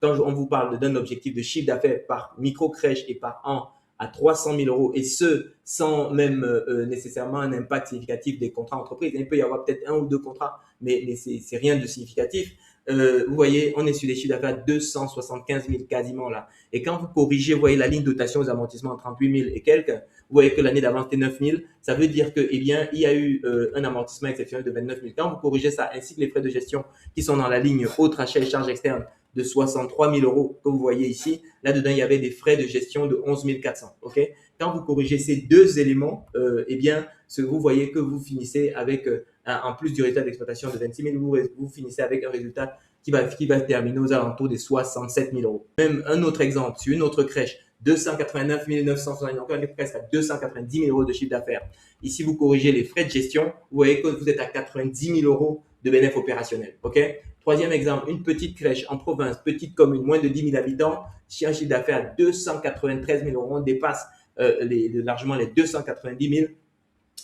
quand on vous parle d'un objectif de chiffre d'affaires par micro-crèche et par an à 300 000 euros, et ce, sans même nécessairement un impact significatif des contrats entreprises. Il peut y avoir peut-être un ou deux contrats, mais c'est rien de significatif. Vous voyez, on est sur des chiffres d'affaires à 275 000 quasiment là. Et quand vous corrigez, vous voyez la ligne dotation aux amortissements à 38 000 et quelques, vous voyez que l'année d'avant c'était 9 000, ça veut dire que, eh bien, il y a eu un amortissement exceptionnel de 29 000. Quand vous corrigez ça, ainsi que les frais de gestion qui sont dans la ligne autres achats et charges externes de 63 000 euros que vous voyez ici, là-dedans, il y avait des frais de gestion de 11 400. OK? Quand vous corrigez ces deux éléments, eh bien, vous voyez que vous finissez avec, en plus du résultat d'exploitation de 26 000, vous finissez avec un résultat qui va terminer aux alentours des 67 000 euros. Même un autre exemple, sur une autre crèche, 289 960, donc on est presque à 290 000 euros de chiffre d'affaires. Ici, vous corrigez les frais de gestion, vous voyez que vous êtes à 90 000 euros de bénéfice opérationnel. OK? Troisième exemple, une petite crèche en province, petite commune, moins de 10 000 habitants, un chiffre d'affaires à 293 000 euros, on dépasse largement les 290 000.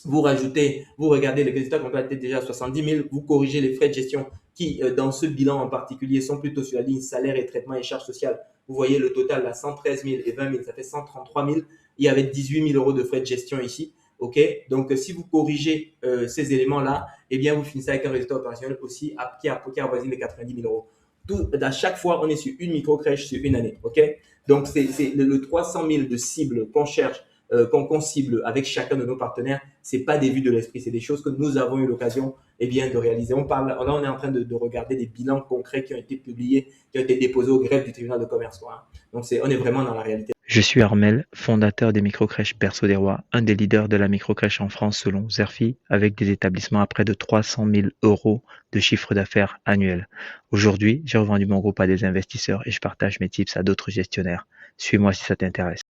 Vous rajoutez, vous regardez les résultats qu'on peut être déjà à 70 000, vous corrigez les frais de gestion qui, dans ce bilan en particulier, sont plutôt sur la ligne salaire et traitement et charges sociales. Vous voyez le total à 113 000 et 20 000, ça fait 133 000. Il y avait 18 000 euros de frais de gestion ici. OK? Donc, si vous corrigez ces éléments-là, eh bien, vous finissez avec un résultat opérationnel aussi qui avoisine les 90 000 euros. À chaque fois, on est sur une micro-crèche sur une année. OK? Donc, c'est le 300 000 de cible qu'on cherche, qu'on cible avec chacun de nos partenaires, c'est pas des vues de l'esprit, c'est des choses que nous avons eu l'occasion de réaliser. Là, on est en train de regarder des bilans concrets qui ont été publiés, qui ont été déposés au greffe du tribunal de commerce. Quoi. Donc, on est vraiment dans la réalité. Je suis Armel, fondateur des microcrèches Berceau des Rois, un des leaders de la microcrèche en France selon Zerfi, avec des établissements à près de 300 000 euros de chiffre d'affaires annuel. Aujourd'hui, j'ai revendu mon groupe à des investisseurs et je partage mes tips à d'autres gestionnaires. Suis-moi si ça t'intéresse.